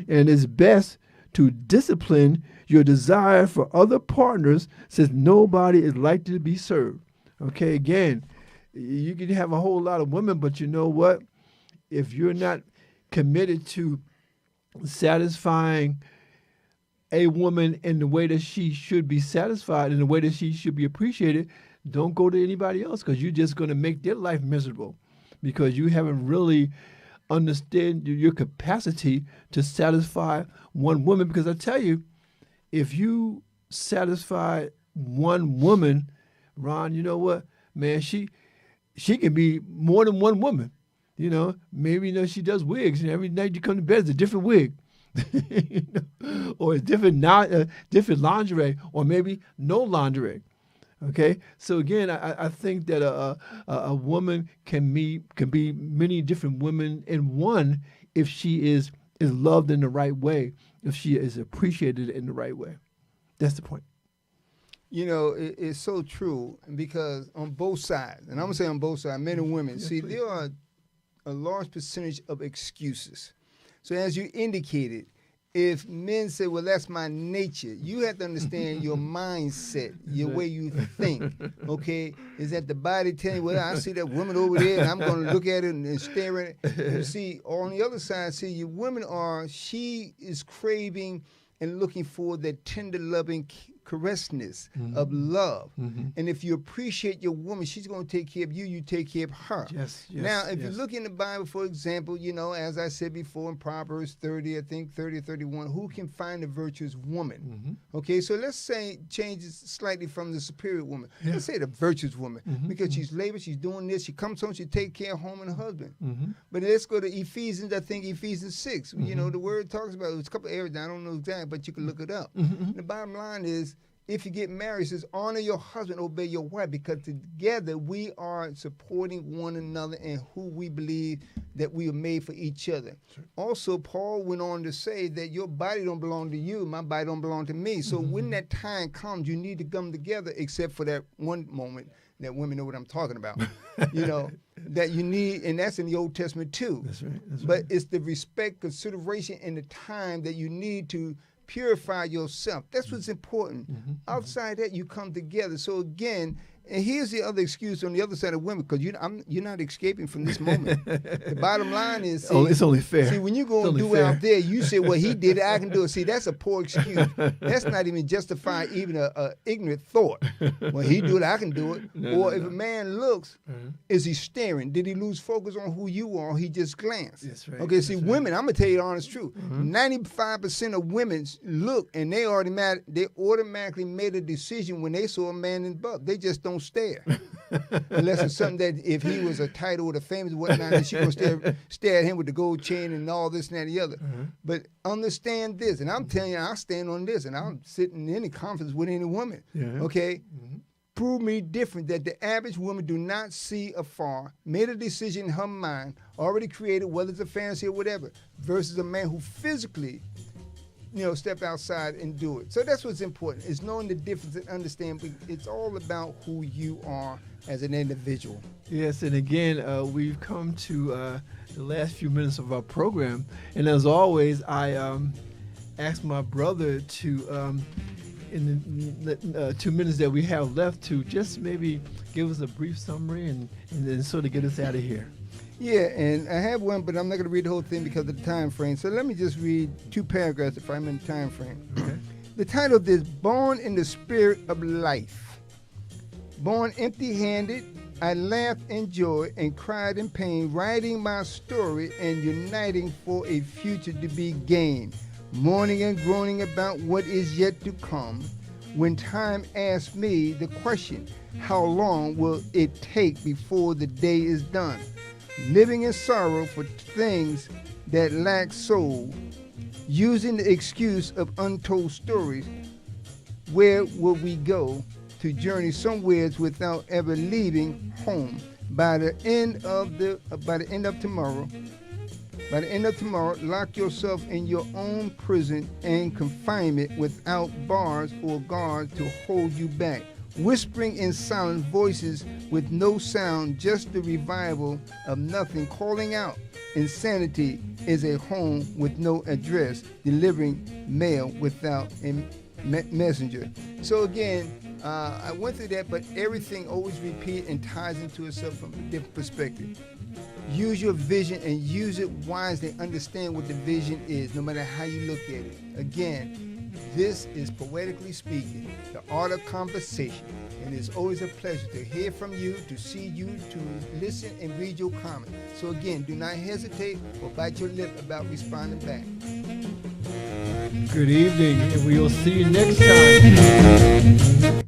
And it's best to discipline your desire for other partners since nobody is likely to be served. Okay, again, you can have a whole lot of women, but you know what? If you're not committed to satisfying a woman in the way that she should be satisfied, in the way that she should be appreciated, don't go to anybody else, because you're just going to make their life miserable, because you haven't really understood your capacity to satisfy one woman. Because I tell you, if you satisfy one woman, Ron, you know what, man, she can be more than one woman. You know, maybe, she does wigs, and every night you come to bed, it's a different wig. Or it's different lingerie, or maybe no lingerie. Okay, so again, I think that a woman can be many different women in one, if she is loved in the right way, if she is appreciated in the right way. That's the point. It's so true, because on both sides, and I'm going to say on both sides, men and women, Yes, see, please. there are a large percentage of excuses. So as you indicated, if men say, well, that's my nature, you have to understand your mindset, your way you think, okay? Is that the body telling you, well, I see that woman over there, and I'm going to look at it and stare at it. You see, on the other side, see, your women she is craving and looking for that tender, loving caressness of love. And if you appreciate your woman, she's going to take care of you, you take care of her. Yes, Now, if you yes. look in the Bible, for example, as I said before in Proverbs 30, I think 30 or 31, who can find a virtuous woman? Okay, so let's say change it slightly from the superior woman. Yeah. Let's say the virtuous woman, because she's laboring, she's doing this, she comes home, she take care of home and husband. But let's go to Ephesians, I think Ephesians 6. The word talks about, it's a couple of areas, I don't know exactly, but you can look it up. The bottom line is, if you get married, it says, honor your husband, obey your wife, because together we are supporting one another and who we believe that we are made for each other. Sure. Also, Paul went on to say that your body don't belong to you, my body don't belong to me. So when that time comes, you need to come together, except for that one moment that women know what I'm talking about, that you need, and that's in the Old Testament too. That's right. But it's the respect, consideration, and the time that you need to purify yourself. That's what's important. Outside that, you come together. So again, and here's the other excuse on the other side of women, because you're not escaping from this moment. The bottom line is, it's only fair. See, when you go and do it out there, you say, well, he did it, I can do it. See, that's a poor excuse. That's not even justifying even a ignorant thought. Well, he do it, I can do it. Or if a man looks, is he staring? Did he lose focus on who you are? Or he just glanced? That's right. Okay, see, women, I'm going to tell you the honest truth. 95% of women look, and they automatically made a decision when they saw a man in buck. They just don't stare. Unless it's something that if he was a title or the famous or whatnot, then she gonna stare at him with the gold chain and all this and that and the other. But understand this, and I'm telling you, I stand on this, and I'm sitting in any conference with any woman. Okay? Prove me different, that the average woman do not see afar, made a decision in her mind, already created, whether it's a fantasy or whatever, versus a man who physically step outside and do it. So that's what's important, is knowing the difference and understanding. It's all about who you are as an individual. Yes, and again, we've come to the last few minutes of our program, and as always, I asked my brother to, in the 2 minutes that we have left, to just maybe give us a brief summary and then sort of get us out of here. Yeah, and I have one, but I'm not going to read the whole thing because of the time frame. So let me just read 2 paragraphs if I'm in the time frame. Okay. The title of this, Born in the Spirit of Life. Born empty-handed, I laughed in joy and cried in pain, writing my story and uniting for a future to be gained, mourning and groaning about what is yet to come. When time asks me the question, how long will it take before the day is done? Living in sorrow for things that lack soul, using the excuse of untold stories, where will we go to journey somewhere without ever leaving home? By the end of tomorrow, lock yourself in your own prison and confinement without bars or guards to hold you back. Whispering in silent voices with no sound, just the revival of nothing calling out. Insanity is a home with no address, delivering mail without a messenger. So again, I went through that, but everything always repeats and ties into itself from a different perspective. Use your vision and use it wisely. Understand what the vision is, no matter how you look at it. Again, This is Poetically Speaking, the art of conversation. And it's always a pleasure to hear from you, to see you, to listen and read your comments. So again, do not hesitate or bite your lip about responding back. Good evening, and we'll see you next time.